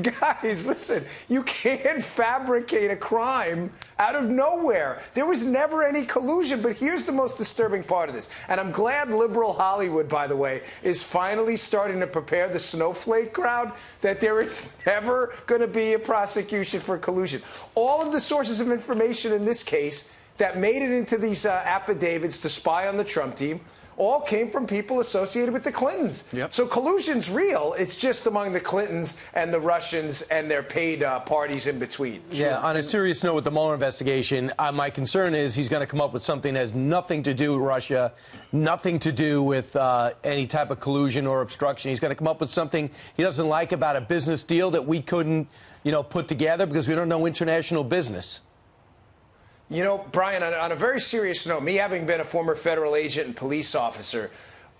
guys, listen, you can't fabricate a crime out of nowhere. There was never any collusion, but here's the most disturbing part of this. And I'm glad liberal Hollywood, by the way, is finally starting to prepare the snowflake crowd that there is never going to be a prosecution for collusion. All of the sources of information in this case that made it into these affidavits to spy on the Trump team all came from people associated with the Clintons. Yep. So collusion's real. It's just among the Clintons and the Russians and their paid parties in between. Yeah, on a serious note with the Mueller investigation, my concern is he's going to come up with something that has nothing to do with Russia, nothing to do with any type of collusion or obstruction. He's going to come up with something he doesn't like about a business deal that we couldn't, put together because we don't know international business. You know, Brian, on a very serious note, me having been a former federal agent and police officer,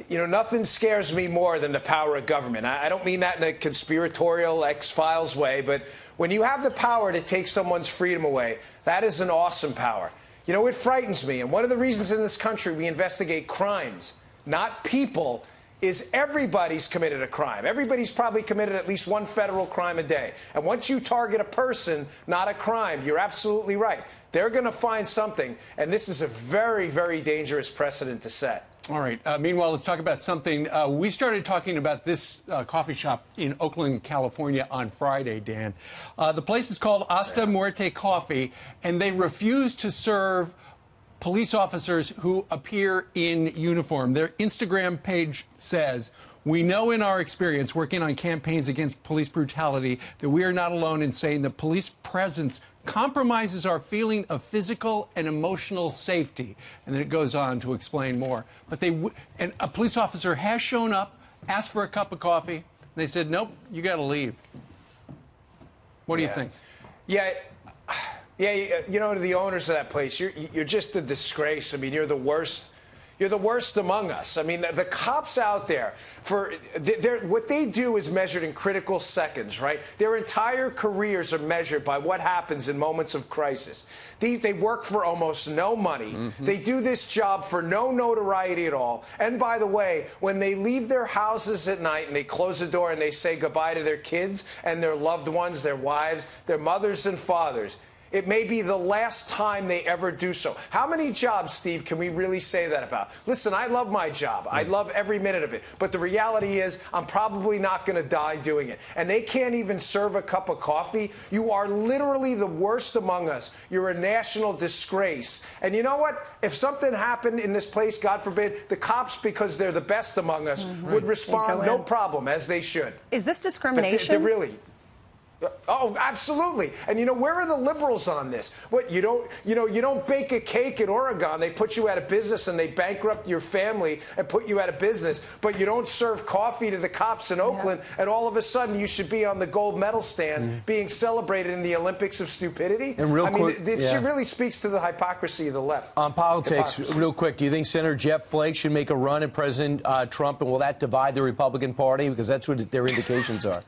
nothing scares me more than the power of government. I don't mean that in a conspiratorial X-Files way, but when you have the power to take someone's freedom away, that is an awesome power. It frightens me. And one of the reasons in this country we investigate crimes, not people, is everybody's committed a crime. Everybody's probably committed at least one federal crime a day. And once you target a person, not a crime, you're absolutely right. They're going to find something. And this is a very, very dangerous precedent to set. All right. Meanwhile, let's talk about something. We started talking about this coffee shop in Oakland, California on Friday, Dan. The place is called Hasta, Muerte Coffee, and they refuse to serve police officers who appear in uniform. Their Instagram page says, "We know in our experience working on campaigns against police brutality that we are not alone in saying that police presence compromises our feeling of physical and emotional safety." And then it goes on to explain more. But and a police officer has shown up, asked for a cup of coffee, and they said, "Nope, you got to leave." What do you think? Yeah, to the owners of that place, you're just a disgrace. I mean, you're the worst. You're the worst among us. I mean, the cops out there, what they do is measured in critical seconds, right? Their entire careers are measured by what happens in moments of crisis. They work for almost no money. Mm-hmm. They do this job for no notoriety at all. And by the way, when they leave their houses at night and they close the door and they say goodbye to their kids and their loved ones, their wives, their mothers and fathers, it may be the last time they ever do so. How many jobs, Steve, can we really say that about? Listen, I love my job. I love every minute of it. But the reality is I'm probably not going to die doing it. And they can't even serve a cup of coffee. You are literally the worst among us. You're a national disgrace. And you know what? If something happened in this place, God forbid, the cops, because they're the best among us, would respond no problem, as they should. Is this discrimination? But they're really... Oh, absolutely. And where are the liberals on this? What, you don't bake a cake in Oregon. They put you out of business and they bankrupt your family and put you out of business. But you don't serve coffee to the cops in Oakland, and all of a sudden you should be on the gold medal stand being celebrated in the Olympics of stupidity. And it really speaks to the hypocrisy of the left. On politics, real quick, do you think Senator Jeff Flake should make a run at President Trump, and will that divide the Republican Party? Because that's what their indications are.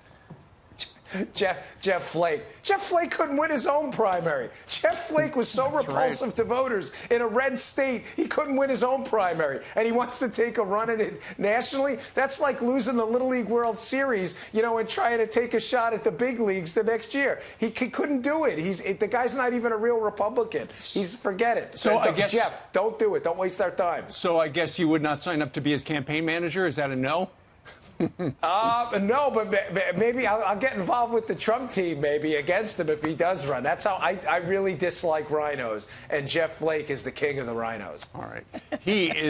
Jeff Flake. Jeff Flake couldn't win his own primary. Jeff Flake was so repulsive to voters in a red state, he couldn't win his own primary. And he wants to take a run at it nationally? That's like losing the Little League World Series, and trying to take a shot at the big leagues the next year. He couldn't do it. The guy's not even a real Republican. Forget it. So I guess, Jeff, don't do it. Don't waste our time. So I guess you would not sign up to be his campaign manager? Is that a no? No, but maybe I'll get involved with the Trump team, maybe against him if he does run. That's how I really dislike rhinos, and Jeff Flake is the king of the rhinos. All right. He is.